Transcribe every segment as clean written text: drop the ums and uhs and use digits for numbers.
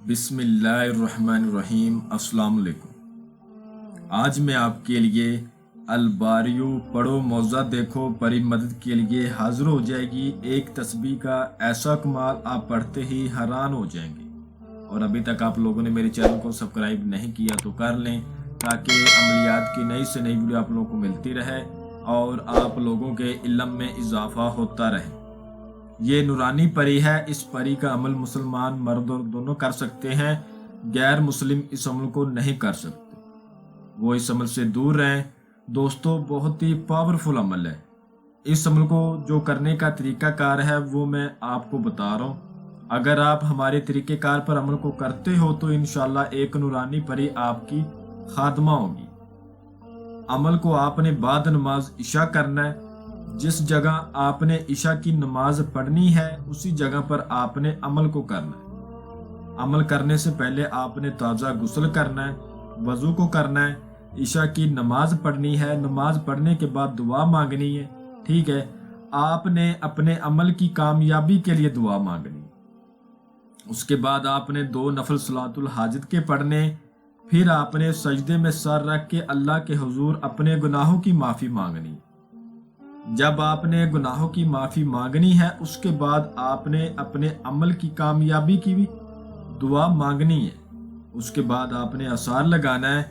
بسم اللہ الرحمن الرحیم۔ السلام علیکم۔ آج میں آپ کے لیے الباریو پڑھو موضع دیکھو پری مدد کے لیے حاضر ہو جائے گی۔ ایک تسبیح کا ایسا کمال آپ پڑھتے ہی حیران ہو جائیں گے۔ اور ابھی تک آپ لوگوں نے میرے چینل کو سبسکرائب نہیں کیا تو کر لیں، تاکہ عملیات کی نئی سے نئی ویڈیو آپ لوگوں کو ملتی رہے اور آپ لوگوں کے علم میں اضافہ ہوتا رہے۔ یہ نورانی پری ہے۔ اس پری کا عمل مسلمان مرد اور دونوں کر سکتے ہیں، غیر مسلم اس عمل کو نہیں کر سکتے، وہ اس عمل سے دور رہیں۔ دوستو، بہت ہی پاورفل عمل ہے۔ اس عمل کو جو کرنے کا طریقہ کار ہے وہ میں آپ کو بتا رہا ہوں۔ اگر آپ ہمارے طریقہ کار پر عمل کو کرتے ہو تو انشاءاللہ ایک نورانی پری آپ کی خادمہ ہوگی۔ عمل کو آپ نے بعد نماز عشاء کرنا ہے۔ جس جگہ آپ نے عشاء کی نماز پڑھنی ہے اسی جگہ پر آپ نے عمل کو کرنا ہے۔ عمل کرنے سے پہلے آپ نے تازہ غسل کرنا ہے، وضو کو کرنا ہے، عشاء کی نماز پڑھنی ہے، نماز پڑھنے کے بعد دعا مانگنی ہے، ٹھیک ہے۔ آپ نے اپنے عمل کی کامیابی کے لیے دعا مانگنی ہے۔ اس کے بعد آپ نے 2 نفل صلاۃ الحاجت کے پڑھنے، پھر آپ نے سجدے میں سر رکھ کے اللہ کے حضور اپنے گناہوں کی معافی مانگنی ہے۔ جب آپ نے گناہوں کی معافی مانگنی ہے اس کے بعد آپ نے اپنے عمل کی کامیابی کی بھی دعا مانگنی ہے۔ اس کے بعد آپ نے اثار لگانا ہے۔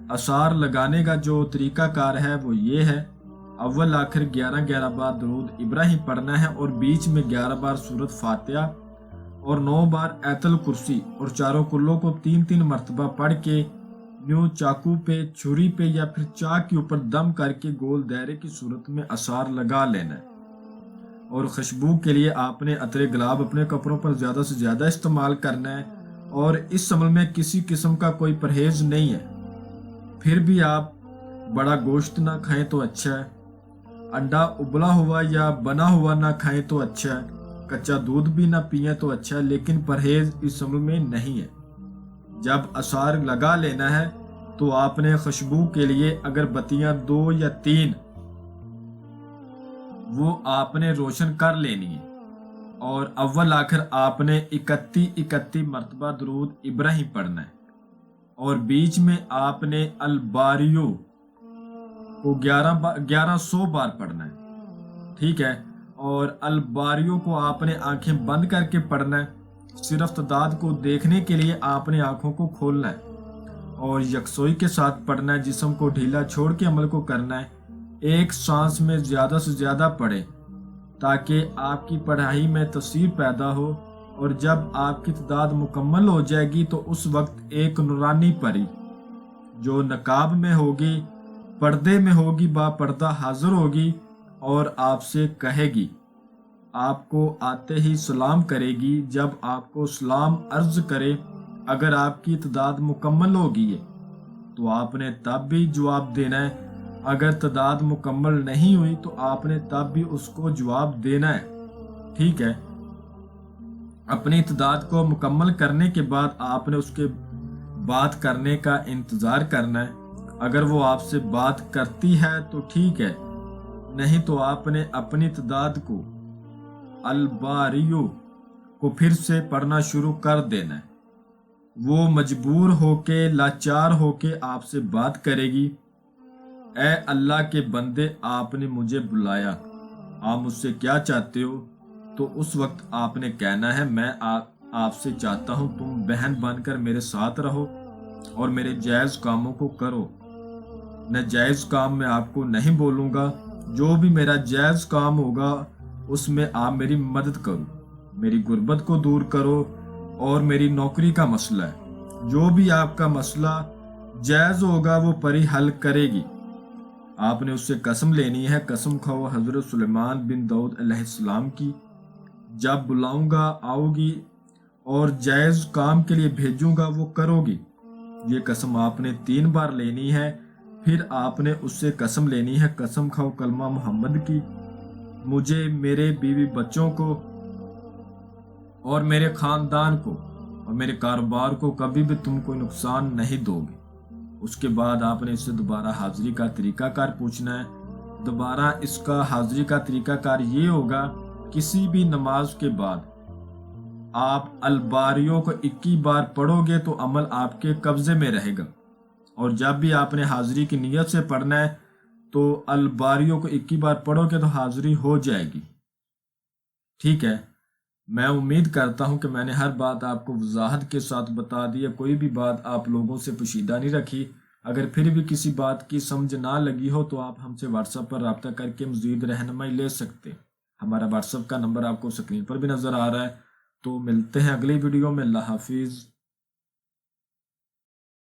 اثار لگانے کا جو طریقہ کار ہے وہ یہ ہے: اول آخر 11 بار درود ابراہیم پڑھنا ہے اور بیچ میں 11 بار سورۃ فاتحہ اور 9 بار آیت الکرسی اور چاروں کلوں کو 3 مرتبہ پڑھ کے یوں چاقو پہ، چھری پہ یا پھر چاک کے اوپر دم کر کے گول دائرے کی صورت میں اثار لگا لینا ہے۔ اور خوشبو کے لیے آپ نے عطر گلاب اپنے کپڑوں پر زیادہ سے زیادہ استعمال کرنا ہے، اور اس عمل میں کسی قسم کا کوئی پرہیز نہیں ہے۔ پھر بھی آپ بڑا گوشت نہ کھائیں تو اچھا ہے، انڈا ابلا ہوا یا بنا ہوا نہ کھائیں تو اچھا ہے، کچا دودھ بھی نہ پئیں تو اچھا ہے، لیکن پرہیز اس عمل میں نہیں ہے۔ جب اثار لگا لینا ہے تو آپ نے خوشبو کے لیے اگر بتیاں 2 یا 3 وہ آپ نے روشن کر لینی ہے، اور اول آخر آپ نے 31 مرتبہ درود ابراہیم پڑھنا ہے، اور بیچ میں آپ نے الباریو کو 1100 بار پڑھنا ہے، ٹھیک ہے۔ اور الباریو کو آپ نے آنکھیں بند کر کے پڑھنا ہے۔ صرف تعداد کو دیکھنے کے لیے آپ نے آنکھوں کو کھولنا ہے اور یکسوئی کے ساتھ پڑھنا ہے۔ جسم کو ڈھیلا چھوڑ کے عمل کو کرنا ہے۔ ایک سانس میں زیادہ سے زیادہ پڑھیں تاکہ آپ کی پڑھائی میں تاثیر پیدا ہو، اور جب آپ کی تعداد مکمل ہو جائے گی تو اس وقت ایک نورانی پری جو نقاب میں ہوگی، پردے میں ہوگی، با پردہ حاضر ہوگی اور آپ سے کہے گی، آپ کو آتے ہی سلام کرے گی۔ جب آپ کو سلام عرض کرے، اگر آپ کی تعداد مکمل ہوگی تو آپ نے تب بھی جواب دینا ہے، اگر تعداد مکمل نہیں ہوئی تو آپ نے تب بھی اس کو جواب دینا ہے، ٹھیک ہے۔ اپنی تعداد کو مکمل کرنے کے بعد آپ نے اس کے بات کرنے کا انتظار کرنا ہے۔ اگر وہ آپ سے بات کرتی ہے تو ٹھیک ہے، نہیں تو آپ نے اپنی تعداد کو الباریو کو پھر سے پڑھنا شروع کر دینا ہے۔ وہ مجبور ہو کے، لاچار ہو کے آپ سے بات کرے گی: اے اللہ کے بندے، آپ نے مجھے بلایا، آپ مجھ سے کیا چاہتے ہو؟ تو اس وقت آپ نے کہنا ہے، میں آپ سے چاہتا ہوں تم بہن بن کر میرے ساتھ رہو اور میرے جائز کاموں کو کرو۔ ناجائز کام میں آپ کو نہیں بولوں گا، جو بھی میرا جائز کام ہوگا اس میں آپ میری مدد کرو، میری غربت کو دور کرو، اور میری نوکری کا مسئلہ ہے، جو بھی آپ کا مسئلہ جائز ہوگا وہ پری حل کرے گی۔ آپ نے اس سے قسم لینی ہے۔ قسم کھاؤ حضرت سلیمان بن داؤد علیہ السلام کی، جب بلاؤں گا آؤ گی، اور جائز کام کے لیے بھیجوں گا وہ کرو گی۔ یہ قسم آپ نے 3 بار لینی ہے۔ پھر آپ نے اس سے قسم لینی ہے، قسم کھاؤ کلمہ محمد کی، مجھے، میرے بیوی بچوں کو اور میرے خاندان کو اور میرے کاروبار کو کبھی بھی تم کوئی نقصان نہیں دو گے۔ اس کے بعد آپ نے اس سے دوبارہ حاضری کا طریقہ کار پوچھنا ہے۔ دوبارہ اس کا حاضری کا طریقہ کار یہ ہوگا: کسی بھی نماز کے بعد آپ الباریوں کو 21 بار پڑھو گے تو عمل آپ کے قبضے میں رہے گا، اور جب بھی آپ نے حاضری کی نیت سے پڑھنا ہے تو الباریوں کو 21 بار پڑھو گے تو حاضری ہو جائے گی۔ ٹھیک ہے، میں امید کرتا ہوں کہ میں نے ہر بات آپ کو وضاحت کے ساتھ بتا دی ہے، کوئی بھی بات آپ لوگوں سے پوشیدہ نہیں رکھی۔ اگر پھر بھی کسی بات کی سمجھ نہ لگی ہو تو آپ ہم سے واٹس ایپ پر رابطہ کر کے مزید رہنمائی لے سکتے۔ ہمارا واٹس ایپ کا نمبر آپ کو اسکرین پر بھی نظر آ رہا ہے۔ تو ملتے ہیں اگلی ویڈیو میں۔ اللہ حافظ۔